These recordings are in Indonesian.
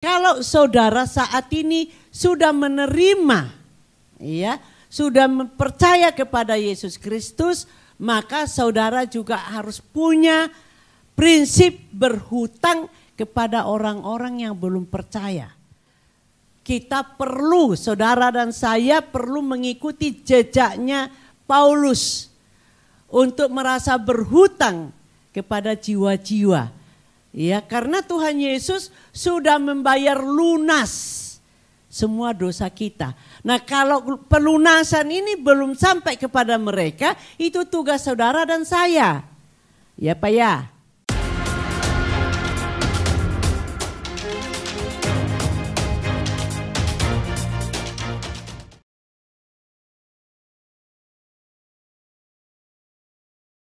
Kalau saudara saat ini sudah menerima, ya, sudah percaya kepada Yesus Kristus, maka saudara juga harus punya prinsip berhutang kepada orang-orang yang belum percaya. Kita perlu, saudara dan saya perlu mengikuti jejaknya Paulus untuk merasa berhutang kepada jiwa-jiwa. Ya, karena Tuhan Yesus sudah membayar lunas semua dosa kita. Nah, kalau pelunasan ini belum sampai kepada mereka, itu tugas saudara dan saya. Ya Pak ya?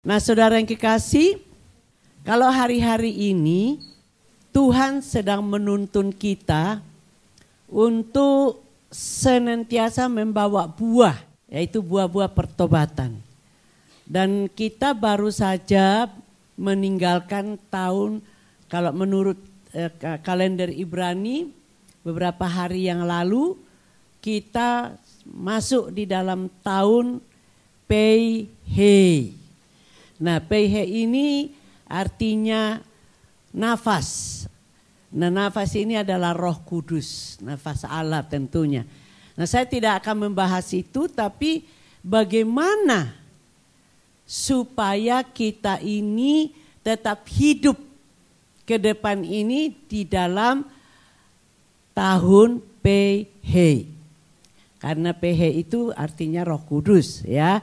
Nah, saudara yang kekasih, kalau hari-hari ini Tuhan sedang menuntun kita untuk senantiasa membawa buah, yaitu buah-buah pertobatan. Dan kita baru saja meninggalkan tahun, kalau menurut kalender Ibrani, beberapa hari yang lalu kita masuk di dalam tahun Pei He. Nah, Pei He ini artinya nafas. Nah, nafas ini adalah Roh Kudus, nafas Allah tentunya. Nah, saya tidak akan membahas itu, tapi bagaimana supaya kita ini tetap hidup ke depan ini di dalam tahun Pei He. Karena Pei He itu artinya Roh Kudus, ya.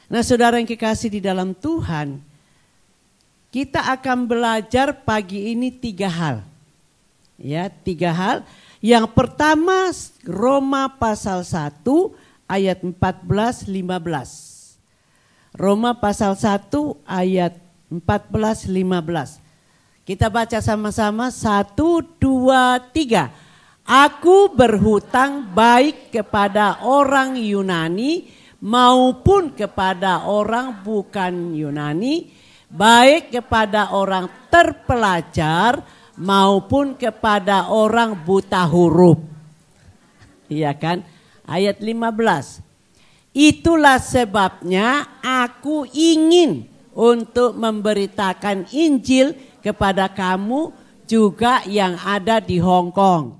Nah, saudara yang kekasih di dalam Tuhan, kita akan belajar pagi ini 3 hal. Ya, 3 hal. Yang pertama Roma pasal 1 ayat 14-15. Roma pasal 1 ayat 14-15. Kita baca sama-sama 1, 2, 3. Aku berhutang baik kepada orang Yunani maupun kepada orang bukan Yunani, baik kepada orang terpelajar maupun kepada orang buta huruf. Iya kan? Ayat 15. Itulah sebabnya aku ingin untuk memberitakan Injil kepada kamu juga yang ada di Hong Kong.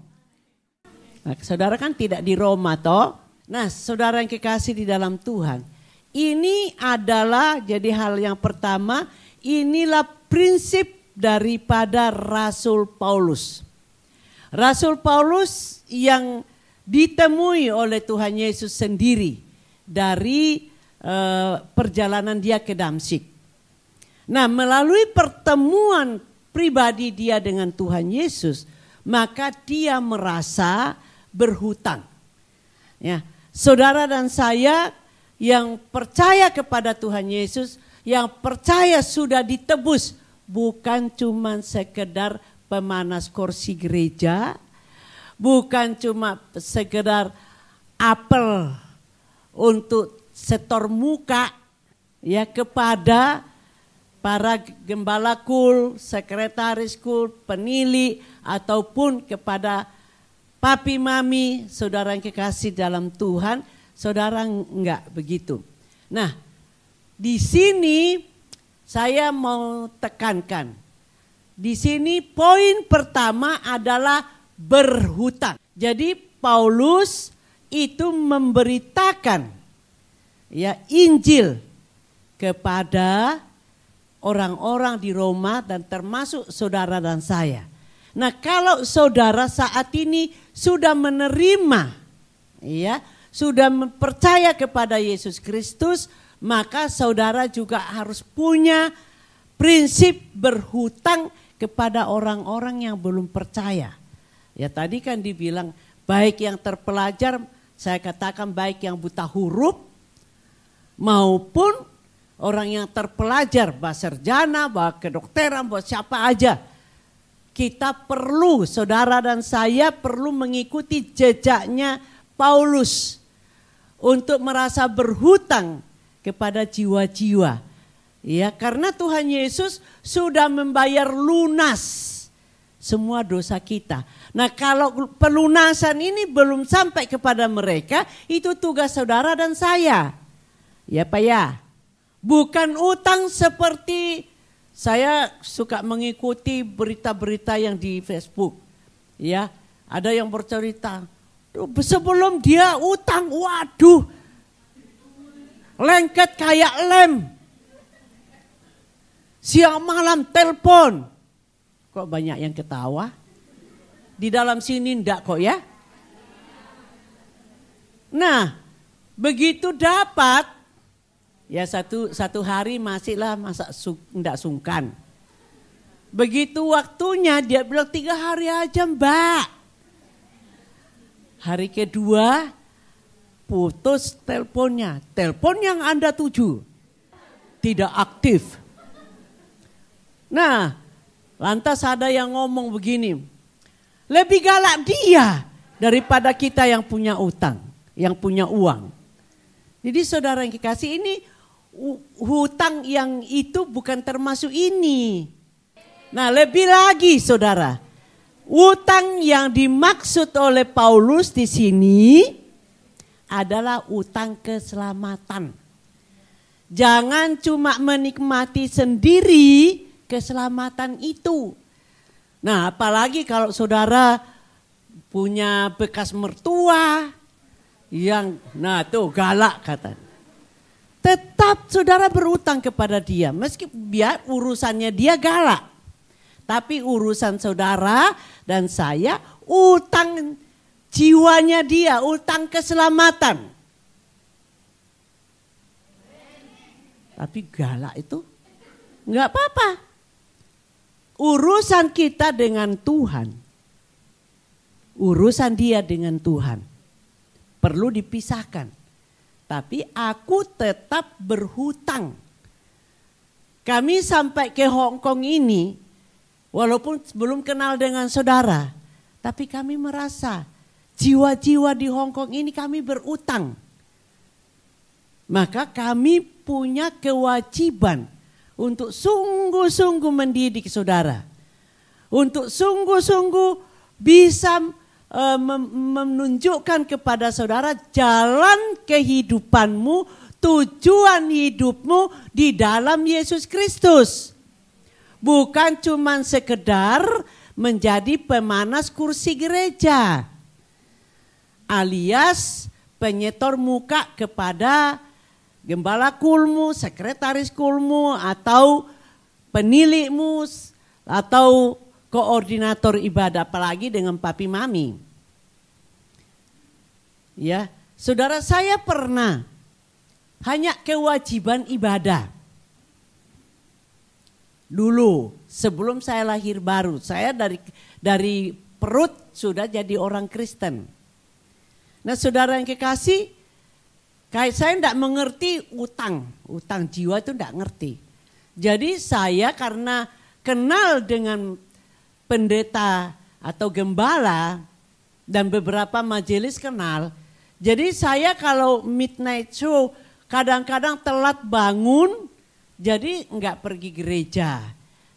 Nah, saudara kan tidak di Roma toh? Nah, saudara yang kekasih di dalam Tuhan, ini adalah jadi hal yang pertama, inilah prinsip daripada Rasul Paulus. Rasul Paulus yang ditemui oleh Tuhan Yesus sendiri dari perjalanan dia ke Damsyik. Nah, melalui pertemuan pribadi dia dengan Tuhan Yesus, maka dia merasa berhutang. Ya, saudara dan saya yang percaya kepada Tuhan Yesus, yang percaya sudah ditebus, bukan cuma sekedar pemanas kursi gereja, bukan cuma sekedar apel untuk setor muka ya kepada para gembala kul, sekretaris kul, penili ataupun kepada papi mami, saudara yang kekasih dalam Tuhan, saudara enggak begitu. Nah, di sini saya mau tekankan. Di sini poin pertama adalah berhutang. Jadi Paulus itu memberitakan ya Injil kepada orang-orang di Roma dan termasuk saudara dan saya. Nah, kalau saudara saat ini sudah menerima ya, sudah percaya kepada Yesus Kristus, maka saudara juga harus punya prinsip berhutang kepada orang-orang yang belum percaya. Ya, tadi kan dibilang baik yang terpelajar, saya katakan baik yang buta huruf maupun orang yang terpelajar, bahasa sarjana, bahasa kedokteran, buat siapa aja. Kita perlu, saudara dan saya perlu mengikuti jejaknya Paulus untuk merasa berhutang kepada jiwa-jiwa. Ya, karena Tuhan Yesus sudah membayar lunas semua dosa kita. Nah, kalau pelunasan ini belum sampai kepada mereka, itu tugas saudara dan saya. Ya Pak ya. Bukan utang seperti saya suka mengikuti berita-berita yang di Facebook. Ya, ada yang bercerita, sebelum dia utang, waduh, lengket kayak lem. Siang malam telepon. Kok banyak yang ketawa? Di dalam sini enggak kok ya. Nah, begitu dapat, ya satu hari masihlah, masa enggak sungkan. Begitu waktunya dia bilang 3 hari aja Mbak. Hari kedua putus teleponnya. Telepon yang Anda tuju tidak aktif. Nah, lantas ada yang ngomong begini, lebih galak dia daripada kita yang punya utang, yang punya uang. Jadi saudara yang kekasih, ini hutang yang itu bukan termasuk ini. Nah, lebih lagi saudara, utang yang dimaksud oleh Paulus di sini adalah utang keselamatan. Jangan cuma menikmati sendiri keselamatan itu. Nah, apalagi kalau saudara punya bekas mertua yang, nah tuh galak katanya. Tetap saudara berutang kepada dia, meski biar urusannya dia galak. Tapi urusan saudara dan saya, utang jiwanya dia, utang keselamatan. Tapi galak itu enggak apa-apa. Urusan kita dengan Tuhan, urusan dia dengan Tuhan perlu dipisahkan. Tapi aku tetap berhutang. Kami sampai ke Hong Kong ini, walaupun belum kenal dengan saudara, tapi kami merasa jiwa-jiwa di Hong Kong ini kami berutang. Maka kami punya kewajiban untuk sungguh-sungguh mendidik saudara. Untuk sungguh-sungguh bisa menunjukkan kepada saudara jalan kehidupanmu, tujuan hidupmu di dalam Yesus Kristus. Bukan cuma sekedar menjadi pemanas kursi gereja, alias penyetor muka kepada gembala kulmu, sekretaris kulmu, atau penilikmu, atau koordinator ibadah, apalagi dengan papi mami. Ya, saudara, saya pernah hanya kewajiban ibadah. Dulu sebelum saya lahir baru, saya dari perut sudah jadi orang Kristen. Nah, saudara yang kekasih, kayak saya tidak mengerti utang jiwa itu tidak ngerti. Jadi saya karena kenal dengan pendeta atau gembala dan beberapa majelis kenal. Jadi saya kalau midnight show kadang-kadang telat bangun, jadi enggak pergi gereja.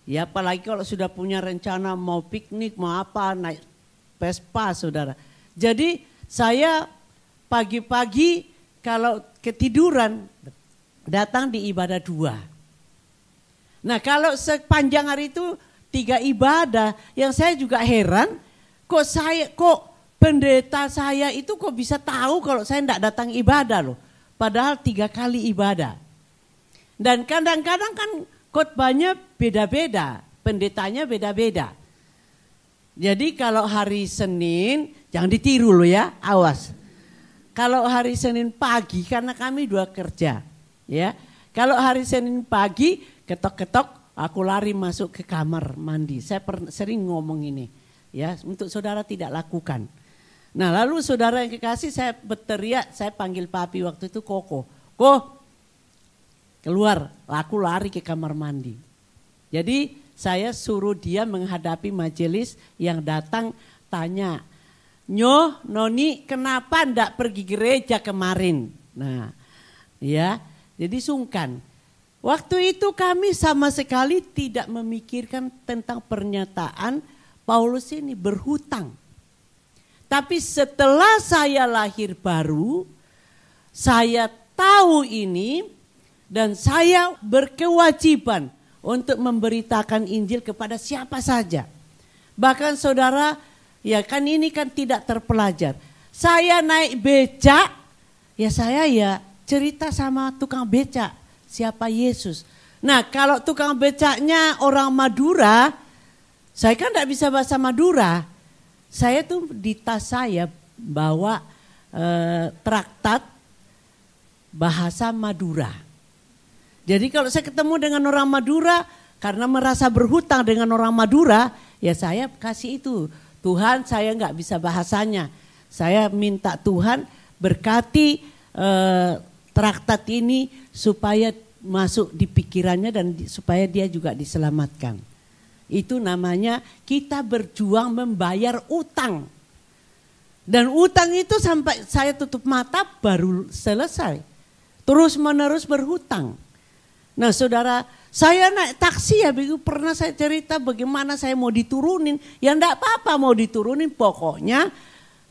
Ya apalagi kalau sudah punya rencana mau piknik, mau apa, naik Vespa saudara. Jadi saya pagi-pagi kalau ketiduran datang di ibadah 2. Nah kalau sepanjang hari itu 3 ibadah, yang saya juga heran, kok pendeta saya itu kok bisa tahu kalau saya tidak datang ibadah loh. Padahal 3 kali ibadah. Dan kadang-kadang kan khotbahnya beda-beda, pendetanya beda-beda. Jadi kalau hari Senin, jangan ditiru loh ya, awas. Kalau hari Senin pagi, karena kami 2 kerja, ya. Kalau hari Senin pagi, ketok-ketok, aku lari masuk ke kamar mandi. Saya sering ngomong ini, ya, untuk saudara tidak lakukan. Nah, lalu saudara yang kekasih, saya berteriak, saya panggil papi waktu itu Koko. Keluar, aku lari ke kamar mandi. Jadi saya suruh dia menghadapi majelis yang datang tanya, Nyoh, Noni kenapa ndak pergi gereja kemarin? Nah, ya, jadi sungkan. Waktu itu kami sama sekali tidak memikirkan tentang pernyataan Paulus ini berhutang. Tapi setelah saya lahir baru, saya tahu ini dan saya berkewajiban untuk memberitakan Injil kepada siapa saja. Bahkan saudara, ya kan ini kan tidak terpelajar. Saya naik becak, ya saya ya cerita sama tukang becak siapa Yesus. Nah kalau tukang becaknya orang Madura, saya kan tidak bisa bahasa Madura. Saya tuh di tas saya bawa traktat bahasa Madura. Jadi kalau saya ketemu dengan orang Madura, karena merasa berhutang dengan orang Madura, ya saya kasih itu. Tuhan, saya nggak bisa bahasanya. Saya minta Tuhan berkati traktat ini supaya masuk di pikirannya dan supaya dia juga diselamatkan. Itu namanya kita berjuang membayar utang. Dan utang itu sampai saya tutup mata baru selesai. Terus menerus berhutang. Nah saudara, saya naik taksi ya, pernah saya cerita bagaimana saya mau diturunin. Ya enggak apa-apa mau diturunin, pokoknya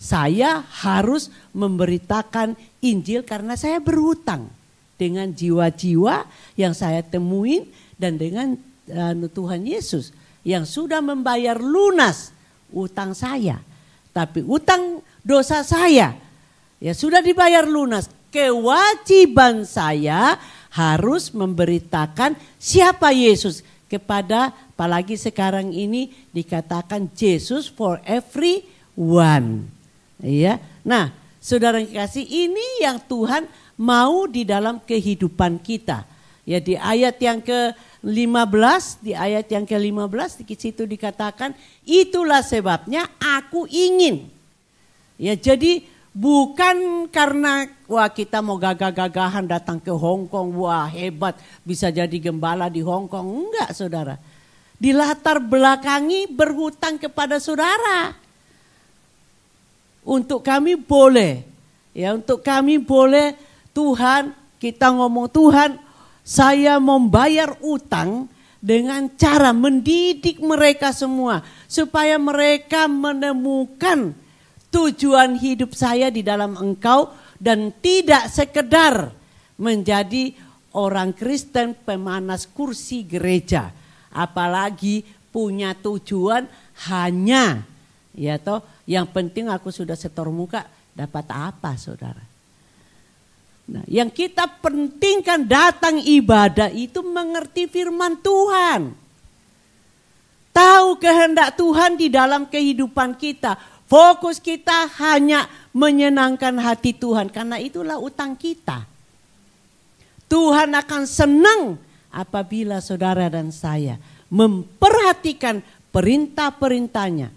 saya harus memberitakan Injil karena saya berhutang dengan jiwa-jiwa yang saya temuin dan dengan Tuhan Yesus yang sudah membayar lunas utang saya. Tapi utang dosa saya ya sudah dibayar lunas. Kewajiban saya harus memberitakan siapa Yesus kepada, apalagi sekarang ini dikatakan Jesus for everyone. Ya. Nah, saudara yang kasih, ini yang Tuhan mau di dalam kehidupan kita. Ya di ayat yang ke-15, di situ dikatakan, itulah sebabnya aku ingin. Ya jadi bukan karena wah kita mau gagah-gagahan datang ke Hong Kong, wah hebat bisa jadi gembala di Hong Kong. Enggak saudara. Di latar belakangi berhutang kepada saudara. Untuk kami boleh, ya untuk kami boleh Tuhan, kita ngomong Tuhan, saya membayar utang dengan cara mendidik mereka semua. Supaya mereka menemukan tujuan hidup saya di dalam Engkau dan tidak sekedar menjadi orang Kristen pemanas kursi gereja. Apalagi punya tujuan hanya, ya toh, yang penting aku sudah setor muka, dapat apa saudara? Nah, yang kita pentingkan datang ibadah itu mengerti firman Tuhan. Tahu kehendak Tuhan di dalam kehidupan kita. Fokus kita hanya menyenangkan hati Tuhan. Karena itulah utang kita. Tuhan akan senang apabila saudara dan saya memperhatikan perintah-perintahnya.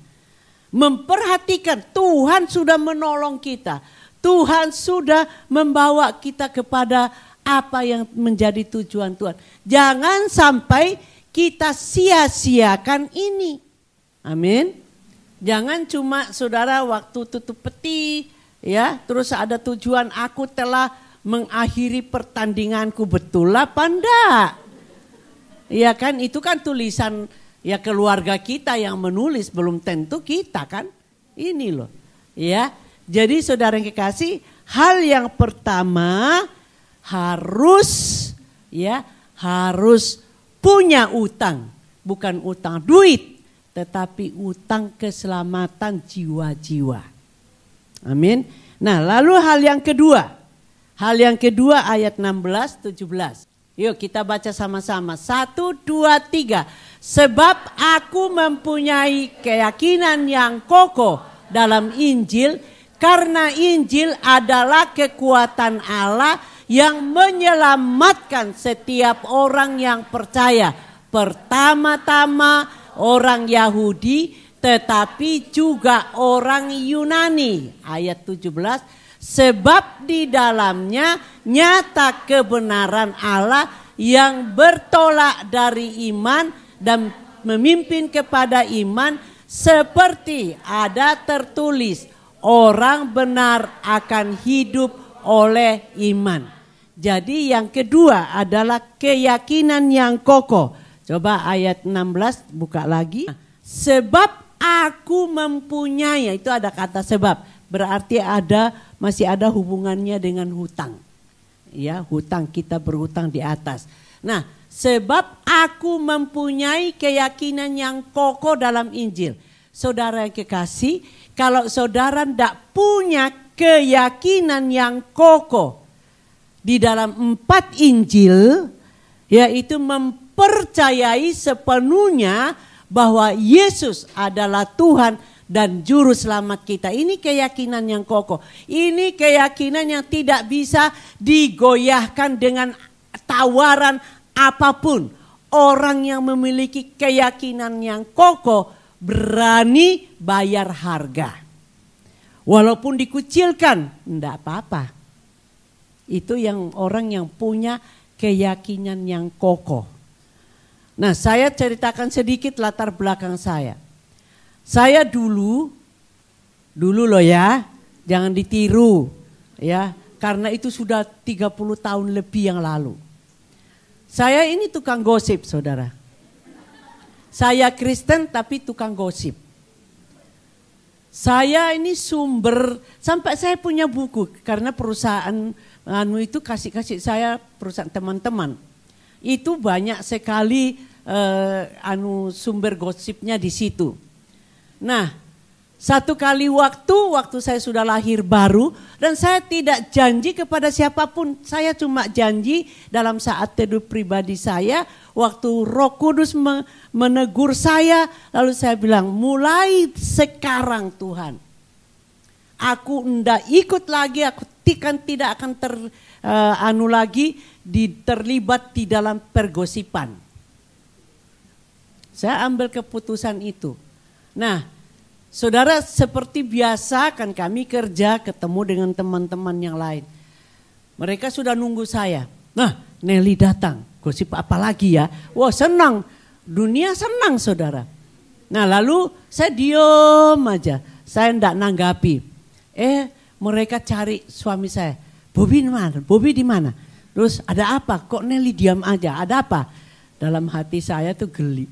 Memperhatikan Tuhan sudah menolong kita. Tuhan sudah membawa kita kepada apa yang menjadi tujuan Tuhan. Jangan sampai kita sia-siakan ini. Amin. Jangan cuma saudara waktu tutup peti ya, terus ada tujuan aku telah mengakhiri pertandinganku, betul apa enggak? Ya kan itu kan tulisan ya keluarga kita yang menulis, belum tentu kita kan. Ini loh. Ya. Jadi saudara yang kekasih, hal yang pertama harus punya utang, bukan utang duit, tetapi utang keselamatan jiwa-jiwa. Amin. Nah, lalu hal yang kedua ayat 16-17. Yuk kita baca sama-sama. 1, 2, 3. Sebab aku mempunyai keyakinan yang kokoh dalam Injil, karena Injil adalah kekuatan Allah yang menyelamatkan setiap orang yang percaya. Pertama-tama orang Yahudi, tetapi juga orang Yunani. Ayat 17, sebab di dalamnya nyata kebenaran Allah yang bertolak dari iman dan memimpin kepada iman, seperti ada tertulis, orang benar akan hidup oleh iman. Jadi yang kedua adalah keyakinan yang kokoh. Coba ayat 16 buka lagi. Sebab aku mempunyai, itu ada kata sebab, berarti masih ada hubungannya dengan hutang. Ya, hutang, kita berhutang di atas. Nah, sebab aku mempunyai keyakinan yang kokoh dalam Injil. Saudara yang kekasih, kalau saudara tidak punya keyakinan yang kokoh di dalam 4 Injil, yaitu mempercayai sepenuhnya bahwa Yesus adalah Tuhan dan Juru Selamat kita. Ini keyakinan yang kokoh. Ini keyakinan yang tidak bisa digoyahkan dengan tawaran apapun. Orang yang memiliki keyakinan yang kokoh berani bayar harga. Walaupun dikucilkan, enggak apa-apa. Itu yang orang yang punya keyakinan yang kokoh. Nah, saya ceritakan sedikit latar belakang saya. Saya dulu loh ya, jangan ditiru ya, karena itu sudah 30 tahun lebih yang lalu. Saya ini tukang gosip, saudara. Saya Kristen tapi tukang gosip. Saya ini sumber, sampai saya punya buku karena perusahaan itu kasih saya perusahaan teman-teman. Itu banyak sekali sumber gosipnya di situ. Nah, satu kali waktu saya sudah lahir baru dan saya tidak janji kepada siapapun. Saya cuma janji dalam saat teduh pribadi saya, waktu Roh Kudus menegur saya, lalu saya bilang, mulai sekarang Tuhan, aku tidak ikut lagi, aku tidak akan terlibat di dalam pergosipan. Saya ambil keputusan itu. Nah, saudara, seperti biasa kan kami kerja ketemu dengan teman-teman yang lain. Mereka sudah nunggu saya. Nah, Nelly datang, gosip apa lagi ya? Wah, senang, dunia senang, saudara. Nah, lalu saya diam aja, saya tidak nanggapi. Mereka cari suami saya. Bobby mana? Bobby di mana? Terus ada apa? Kok Nelly diam aja? Ada apa? Dalam hati saya tuh geli.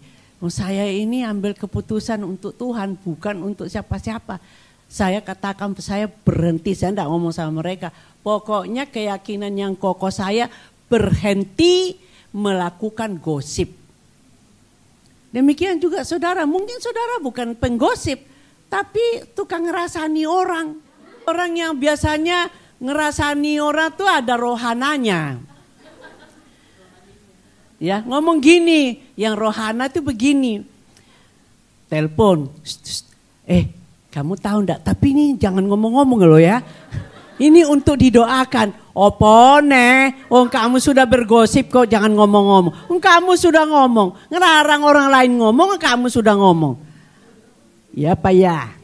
Saya ini ambil keputusan untuk Tuhan, bukan untuk siapa-siapa. Saya katakan, saya berhenti, saya tidak ngomong sama mereka. Pokoknya keyakinan yang kokoh saya berhenti melakukan gosip. Demikian juga saudara, mungkin saudara bukan penggosip, tapi tukang ngerasani orang. Orang yang biasanya ngerasani orang tuh ada rohananya. Ya, ngomong gini, yang rohana tuh begini. Telepon, kamu tahu enggak? Tapi ini jangan ngomong-ngomong loh ya. Ini untuk didoakan. Opone, kamu sudah bergosip kok, jangan ngomong-ngomong. Kamu sudah ngomong, ngelarang orang lain ngomong, kamu sudah ngomong. Ya Pak ya.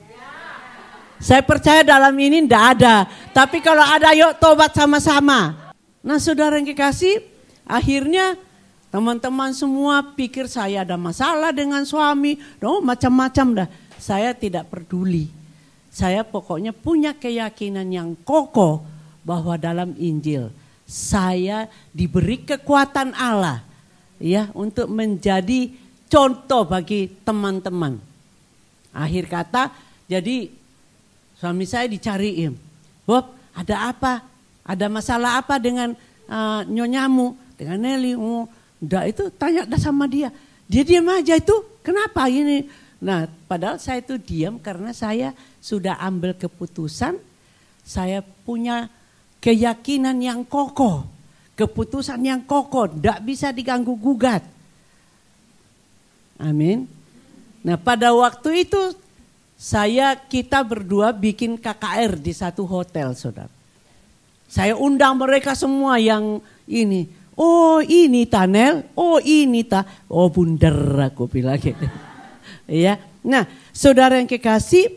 Saya percaya dalam ini tidak ada. Tapi kalau ada, yuk tobat sama-sama. Nah, saudara yang kekasih, akhirnya teman-teman semua pikir saya ada masalah dengan suami. Macam-macam dah. Saya tidak peduli. Saya pokoknya punya keyakinan yang kokoh bahwa dalam Injil saya diberi kekuatan Allah ya untuk menjadi contoh bagi teman-teman. Akhir kata, jadi suami saya dicariin, Bob, ada apa? Ada masalah apa dengan nyonyamu, dengan Nelly? Enggak, itu tanya sama dia. Dia diam aja itu, kenapa ini? Nah, padahal saya itu diam karena saya sudah ambil keputusan, saya punya keyakinan yang kokoh, keputusan yang kokoh, enggak bisa diganggu gugat. Amin. Nah, pada waktu itu kita berdua bikin KKR di satu hotel, saudara. Saya undang mereka semua yang ini. Oh ini Tanel, oh ini oh bundar aku bilang gitu. Ya. Nah, saudara yang kekasih,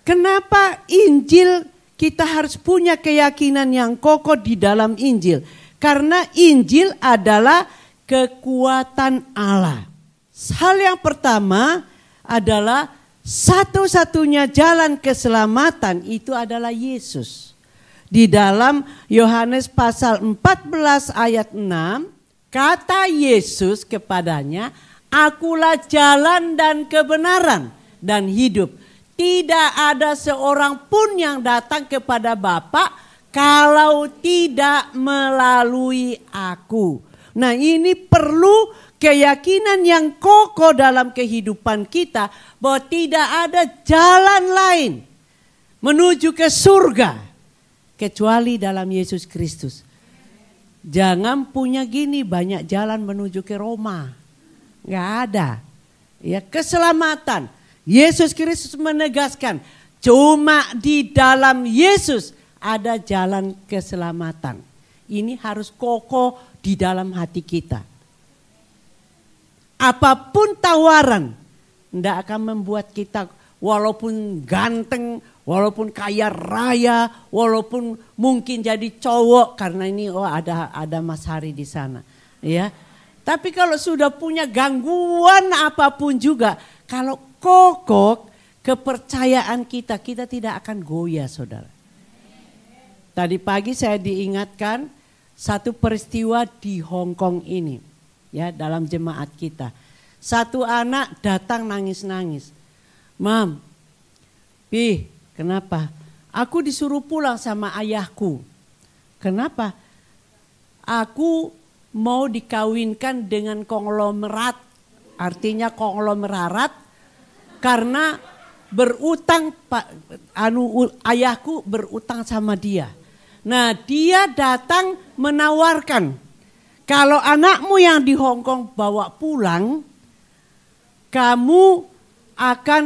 kenapa Injil kita harus punya keyakinan yang kokoh di dalam Injil? Karena Injil adalah kekuatan Allah. Hal yang pertama adalah satu-satunya jalan keselamatan itu adalah Yesus. Di dalam Yohanes pasal 14 ayat 6, kata Yesus kepadanya, akulah jalan dan kebenaran dan hidup. Tidak ada seorang pun yang datang kepada Bapa kalau tidak melalui aku. Nah, ini perlu keyakinan yang kokoh dalam kehidupan kita bahwa tidak ada jalan lain menuju ke surga kecuali dalam Yesus Kristus. Jangan punya gini banyak jalan menuju ke Roma. Nggak ada. Ya, keselamatan. Yesus Kristus menegaskan cuma di dalam Yesus ada jalan keselamatan. Ini harus kokoh di dalam hati kita. Apapun tawaran tidak akan membuat kita walaupun ganteng, walaupun kaya raya, walaupun mungkin jadi cowok karena ini ada Mas Hari di sana, ya. Tapi kalau sudah punya gangguan apapun juga, kalau kokoh kepercayaan kita tidak akan goyah, saudara. Tadi pagi saya diingatkan satu peristiwa di Hong Kong ini, ya, dalam jemaat kita. Satu anak datang nangis-nangis. Mam, Pi, kenapa? Aku disuruh pulang sama ayahku. Kenapa? Aku mau dikawinkan dengan konglomerat, artinya konglomerat, karena berutang, ayahku berutang sama dia. Nah, dia datang menawarkan, kalau anakmu yang di Hong Kong bawa pulang, kamu akan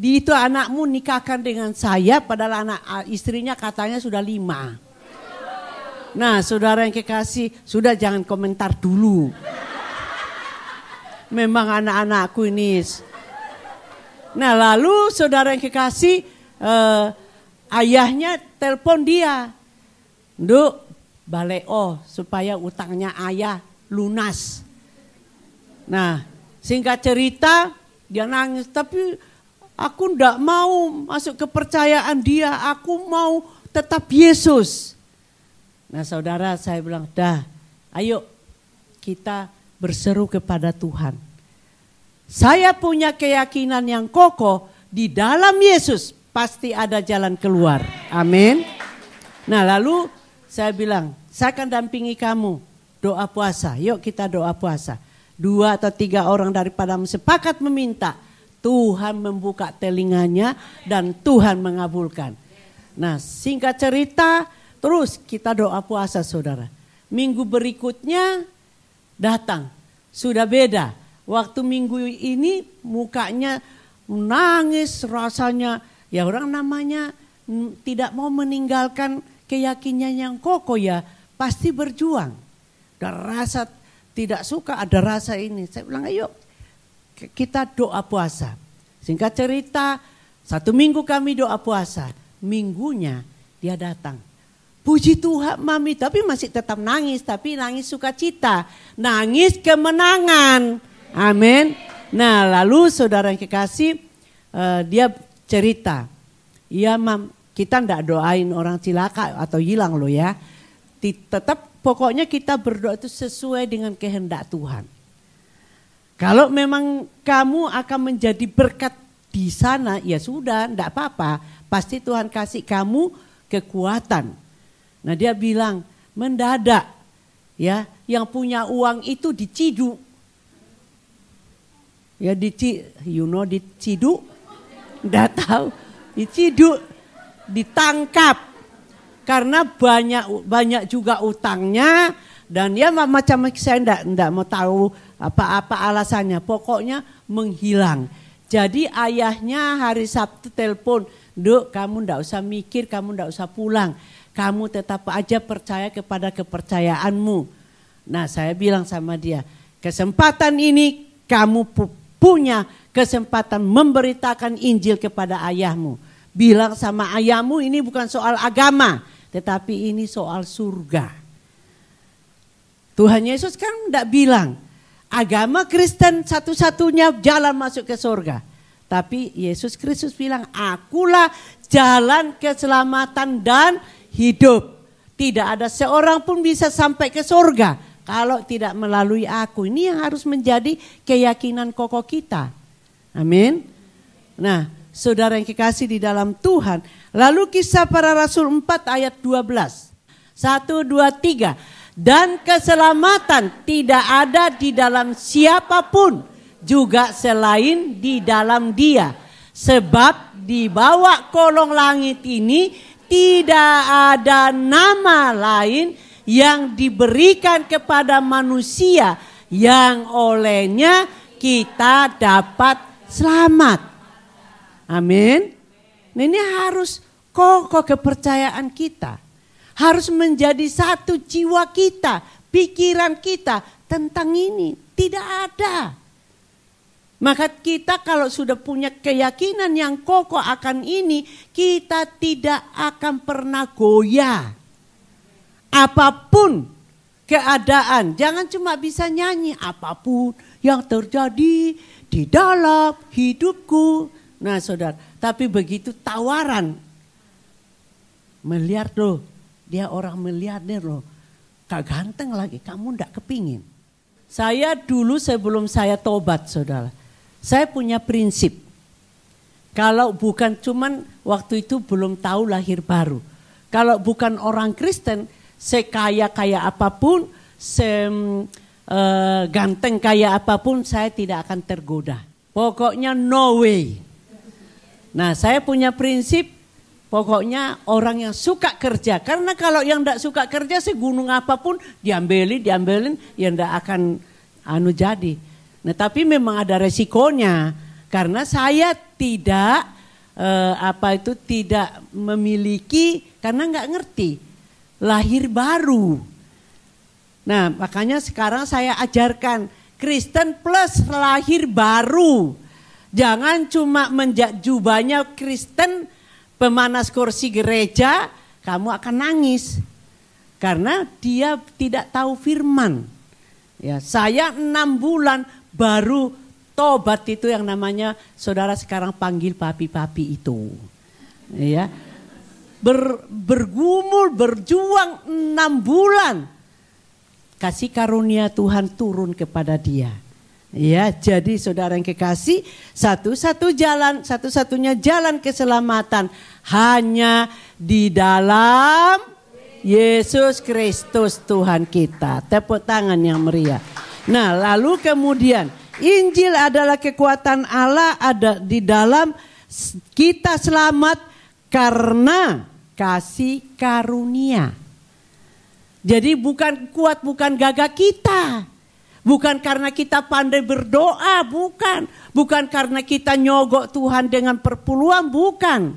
itu anakmu nikahkan dengan saya, padahal istrinya katanya sudah 5. Nah, saudara yang kekasih, sudah jangan komentar dulu. Memang anak-anakku ini. Nah, lalu saudara yang kekasih, ayahnya telepon dia. Nduk, balik supaya utangnya ayah lunas. Nah, singkat cerita dia nangis, tapi aku ndak mau masuk kepercayaan dia, aku mau tetap Yesus. Nah, saudara, saya bilang, dah, ayo kita berseru kepada Tuhan. Saya punya keyakinan yang kokoh, di dalam Yesus pasti ada jalan keluar. Amin. Nah, lalu saya bilang, saya akan dampingi kamu doa puasa. Yuk kita doa puasa. 2 atau 3 orang daripadamu sepakat meminta, Tuhan membuka telinganya dan Tuhan mengabulkan. Nah, singkat cerita, terus kita doa puasa, saudara. Minggu berikutnya datang, sudah beda. Waktu minggu ini mukanya nangis, rasanya ya orang namanya tidak mau meninggalkan keyakinan yang kokoh, ya pasti berjuang. Ada rasa tidak suka, ada rasa ini. Saya bilang, ayo kita doa puasa. Singkat cerita, 1 minggu kami doa puasa. Minggunya dia datang. Puji Tuhan, Mami, tapi masih tetap nangis, tapi nangis sukacita, nangis kemenangan. Amin. Nah, lalu saudara yang kekasih, dia cerita, iya Mam, kita ndak doain orang cilaka atau hilang loh ya. Tetap pokoknya kita berdoa itu sesuai dengan kehendak Tuhan. Kalau memang kamu akan menjadi berkat di sana, ya sudah, ndak apa-apa. Pasti Tuhan kasih kamu kekuatan. Nah, dia bilang mendadak, ya, yang punya uang itu diciduk. Ya diciduk, enggak tahu, diciduk, ditangkap. Karena banyak juga utangnya, dan ya macam saya enggak mau tahu apa-apa alasannya. Pokoknya menghilang. Jadi ayahnya hari Sabtu telepon, Duk, kamu enggak usah mikir, kamu enggak usah pulang. Kamu tetap aja percaya kepada kepercayaanmu. Nah, saya bilang sama dia, kesempatan ini kamu punya kesempatan memberitakan Injil kepada ayahmu. Bilang sama ayahmu, ini bukan soal agama, tetapi ini soal surga. Tuhan Yesus kan tidak bilang, agama Kristen satu-satunya jalan masuk ke surga. Tapi Yesus Kristus bilang, akulah jalan keselamatan dan hidup. Tidak ada seorang pun bisa sampai ke surga kalau tidak melalui aku. Ini yang harus menjadi keyakinan kokoh kita. Amin. Nah, saudara yang kekasih di dalam Tuhan. Lalu Kisah Para Rasul 4 ayat 12. 1, 2, 3. Dan keselamatan tidak ada di dalam siapapun, juga selain di dalam Dia. Sebab di bawah kolong langit ini tidak ada nama lain yang diberikan kepada manusia yang olehnya kita dapat selamat. Amin. Nah, ini harus kokoh kepercayaan kita. Harus menjadi satu jiwa kita, pikiran kita tentang ini. Tidak ada. Maka kita kalau sudah punya keyakinan yang kokoh akan ini, kita tidak akan pernah goyah. Apapun keadaan, jangan cuma bisa nyanyi, apapun yang terjadi di dalam hidupku. Nah saudara, tapi begitu tawaran, miliar loh, dia orang miliarder loh, gak ganteng lagi, kamu ndak kepingin. Saya dulu sebelum saya tobat saudara, saya punya prinsip. Kalau bukan cuman waktu itu belum tahu lahir baru. Kalau bukan orang Kristen, sekaya-kaya apapun, ganteng kayak apapun, saya tidak akan tergoda. Pokoknya no way. Nah saya punya prinsip, pokoknya orang yang suka kerja. Karena kalau yang tidak suka kerja, segunung apapun diambilin, ya tidak akan jadi. Nah tapi memang ada resikonya. Karena saya tidak tidak memiliki, karena nggak ngerti. Lahir baru. Nah makanya sekarang saya ajarkan Kristen plus lahir baru. Jangan cuma jubahnya Kristen pemanas kursi gereja, kamu akan nangis. Karena dia tidak tahu firman. Ya, saya 6 bulan baru tobat, itu yang namanya saudara sekarang panggil papi-papi itu. Ya. Bergumul, berjuang 6 bulan. Kasih karunia Tuhan turun kepada dia. Ya, jadi saudara yang kekasih, satu-satunya jalan keselamatan hanya di dalam Yesus Kristus Tuhan kita. Tepuk tangan yang meriah. Nah, lalu kemudian Injil adalah kekuatan Allah, ada di dalam kita selamat karena kasih karunia. Jadi bukan kuat, bukan gagah kita. Bukan karena kita pandai berdoa, bukan. Bukan karena kita nyogok Tuhan dengan perpuluhan, bukan.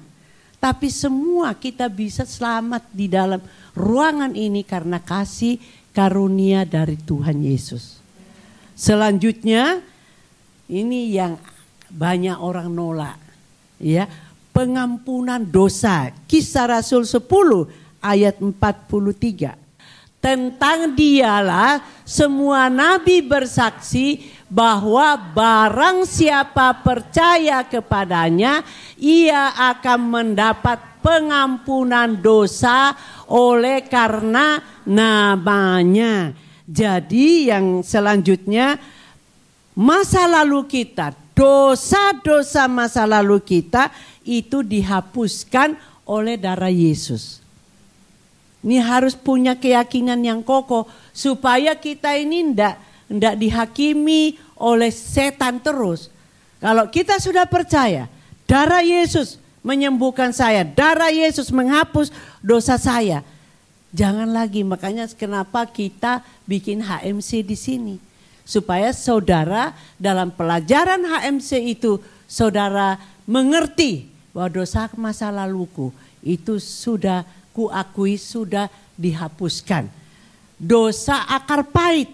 Tapi semua kita bisa selamat di dalam ruangan ini karena kasih karunia dari Tuhan Yesus. Selanjutnya, ini yang banyak orang nolak. Ya, pengampunan dosa. Kisah Rasul 10 ayat 43. Tentang dialah semua nabi bersaksi bahwa barang siapa percaya kepadanya, ia akan mendapat pengampunan dosa oleh karena namanya. Jadi yang selanjutnya, masa lalu kita, dosa-dosa masa lalu kita itu dihapuskan oleh darah Yesus. Ini harus punya keyakinan yang kokoh supaya kita ini ndak dihakimi oleh setan terus. Kalau kita sudah percaya, darah Yesus menyembuhkan saya, darah Yesus menghapus dosa saya. Jangan lagi, makanya kenapa kita bikin HMC di sini. Supaya saudara dalam pelajaran HMC itu, saudara mengerti bahwa dosa masa laluku itu sudah kuakui, sudah dihapuskan. Dosa akar pahit.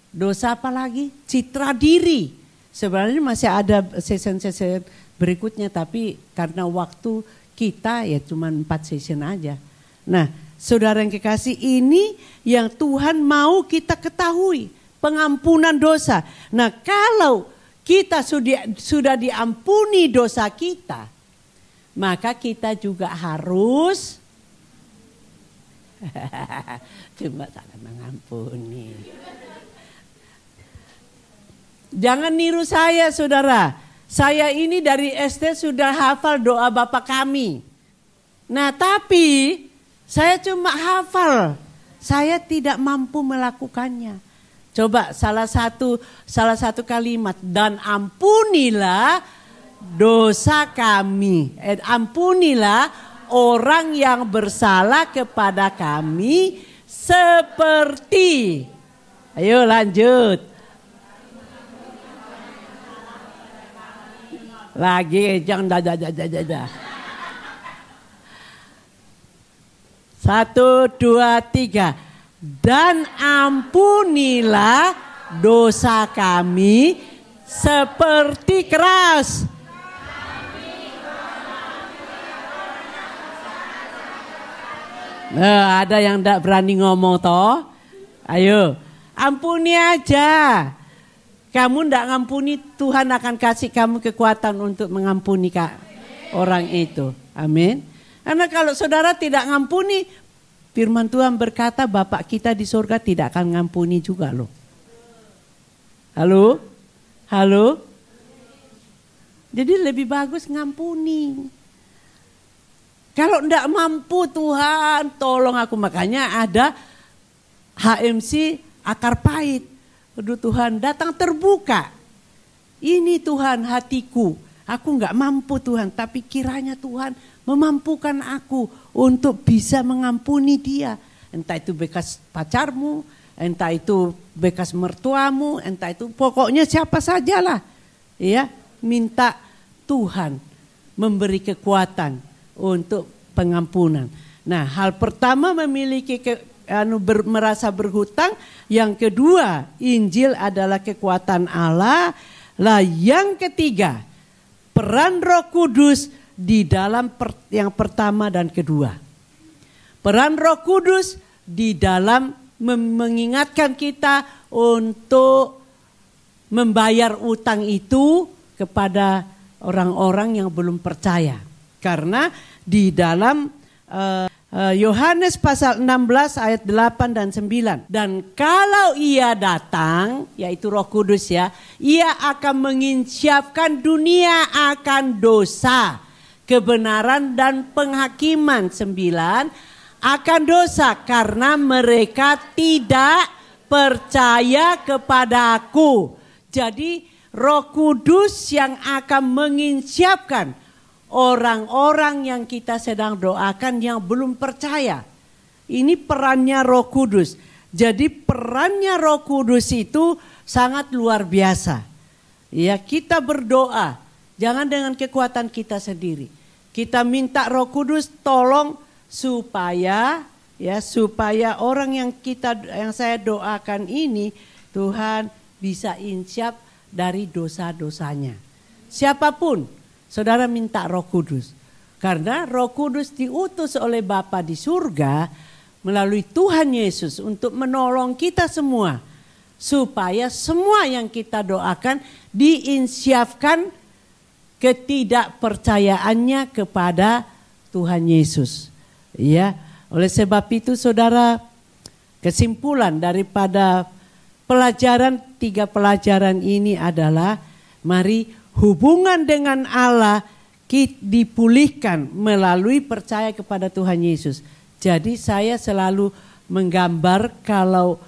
Dosa apa lagi? Citra diri. Sebenarnya masih ada sesi-sesi berikutnya, tapi karena waktu kita ya cuma 4 sesi aja. Nah, saudara yang kekasih, ini yang Tuhan mau kita ketahui. Pengampunan dosa. Nah, kalau kita sudah diampuni dosa kita, maka kita juga harus cuma salah mengampuni. Jangan niru saya saudara. Saya ini dari SD sudah hafal doa Bapa Kami. Nah, tapi saya cuma hafal. Saya tidak mampu melakukannya. Coba salah satu kalimat, dan ampunilah dosa kami. Ampunilah orang yang bersalah kepada kami seperti. Ayo lanjut. Lagi jangan dah. 1, 2, 3. Dan ampunilah dosa kami seperti keras. Nah, ada yang tidak berani ngomong toh? Ayo, ampuni aja. Kamu tidak ngampuni, Tuhan akan kasih kamu kekuatan untuk mengampuni orang itu. Amin. Karena kalau saudara tidak ngampuni, firman Tuhan berkata Bapak kita di surga tidak akan ngampuni juga loh. Halo? Halo? Jadi lebih bagus ngampuni. Kalau tidak mampu Tuhan tolong aku. Makanya ada HMC akar pahit. Aduh Tuhan datang terbuka. Ini Tuhan hatiku. Aku nggak mampu Tuhan. Tapi kiranya Tuhan memampukan aku untuk bisa mengampuni dia. Entah itu bekas pacarmu. Entah itu bekas mertuamu. Entah itu pokoknya siapa sajalah. Ya, minta Tuhan memberi kekuatan untuk pengampunan. Nah, hal pertama memiliki merasa berhutang. Yang kedua, Injil adalah kekuatan Allah. Lah yang ketiga, peran Roh Kudus di dalam yang pertama dan kedua. Peran Roh Kudus di dalam mengingatkan kita untuk membayar utang itu kepada orang-orang yang belum percaya. Karena di dalam Yohanes pasal 16 ayat 8 dan 9. Dan kalau ia datang, yaitu Roh Kudus ya, ia akan menginsyafkan dunia akan dosa, kebenaran dan penghakiman. 9, akan dosa karena mereka tidak percaya kepada aku. Jadi Roh Kudus yang akan menginsyafkan orang-orang yang kita sedang doakan yang belum percaya. Ini perannya Roh Kudus. Jadi perannya Roh Kudus itu sangat luar biasa. Ya, kita berdoa jangan dengan kekuatan kita sendiri. Kita minta Roh Kudus tolong supaya orang yang saya doakan ini Tuhan bisa insyaf dari dosa-dosanya. Siapapun saudara minta Roh Kudus. Karena Roh Kudus diutus oleh Bapa di surga melalui Tuhan Yesus untuk menolong kita semua. Supaya semua yang kita doakan diinsyafkan ketidakpercayaannya kepada Tuhan Yesus. Ya, oleh sebab itu saudara, kesimpulan daripada pelajaran 3 pelajaran ini adalah mari hubungan dengan Allah dipulihkan melalui percaya kepada Tuhan Yesus. Jadi saya selalu menggambar kalau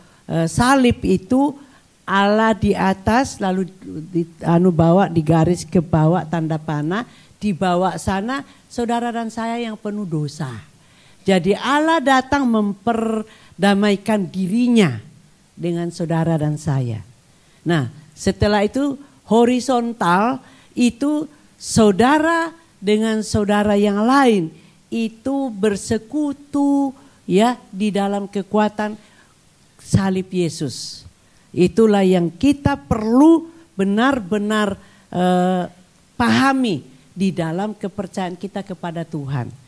salib itu Allah di atas lalu bawa di garis ke bawah tanda panah, di bawah sana saudara dan saya yang penuh dosa. Jadi Allah datang memperdamaikan dirinya dengan saudara dan saya. Nah, setelah itu horizontal itu saudara dengan saudara yang lain itu bersekutu ya di dalam kekuatan salib Yesus. Itulah yang kita perlu benar-benar pahami di dalam kepercayaan kita kepada Tuhan.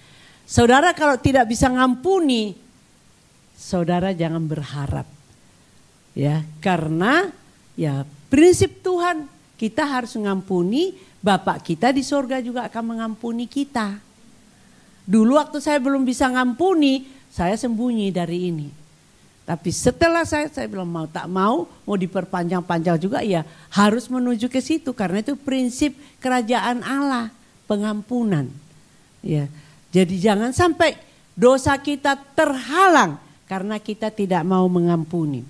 Saudara kalau tidak bisa ngampuni, saudara jangan berharap. Ya, karena ya prinsip Tuhan kita harus mengampuni, Bapak kita di surga juga akan mengampuni kita. Dulu waktu saya belum bisa ngampuni, saya sembunyi dari ini. Tapi setelah saya bilang mau tak mau diperpanjang-panjang juga, ya harus menuju ke situ karena itu prinsip kerajaan Allah, pengampunan. Ya, jadi jangan sampai dosa kita terhalang karena kita tidak mau mengampuni.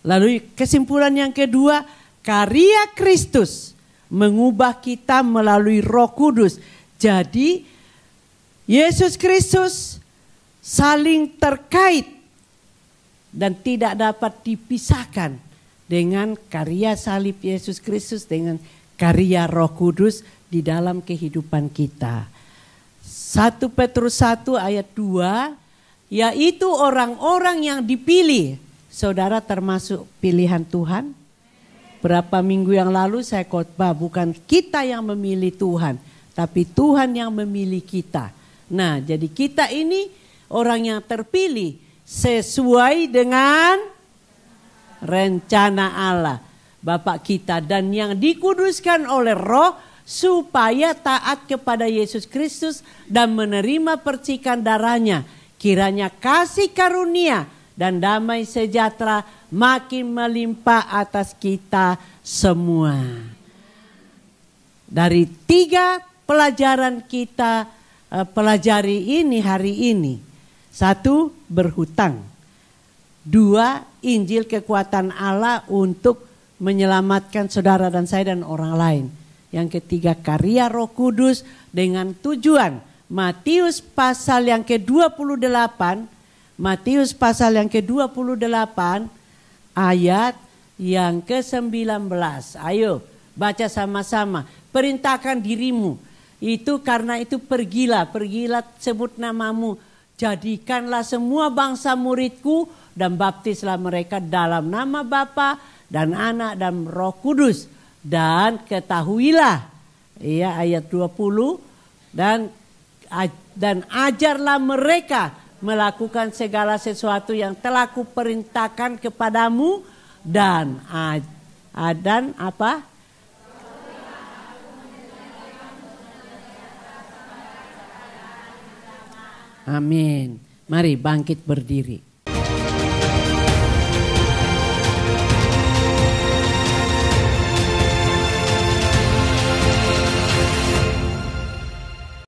Lalu kesimpulan yang kedua, karya Kristus mengubah kita melalui Roh Kudus. Jadi Yesus Kristus saling terkait dan tidak dapat dipisahkan dengan karya salib Yesus Kristus dengan karya Roh Kudus di dalam kehidupan kita. 1 Petrus 1 ayat 2, yaitu orang-orang yang dipilih. Saudara termasuk pilihan Tuhan? Berapa minggu yang lalu saya khotbah, bukan kita yang memilih Tuhan, tapi Tuhan yang memilih kita. Nah, jadi kita ini orang yang terpilih sesuai dengan rencana Allah Bapa kita, dan yang dikuduskan oleh Roh supaya taat kepada Yesus Kristus dan menerima percikan darahnya. Kiranya kasih karunia dan damai sejahtera makin melimpah atas kita semua. Dari 3 pelajaran kita pelajari ini hari ini. 1, berhutang. 2, Injil kekuatan Allah untuk menyelamatkan saudara dan saya dan orang lain. Yang ketiga, karya Roh Kudus dengan tujuan. Matius pasal yang ke-28, Matius pasal yang ke-28 ayat yang ke-19. Ayo baca sama-sama. Perintahkan dirimu. Itu karena itu pergilah sebut namamu. Jadikanlah semua bangsa muridku dan baptislah mereka dalam nama Bapa dan Anak dan Roh Kudus. Dan ketahuilah, ya ayat 20, dan ajarlah mereka melakukan segala sesuatu yang telah kuperintahkan kepadamu, dan apa? Amin. Mari bangkit berdiri.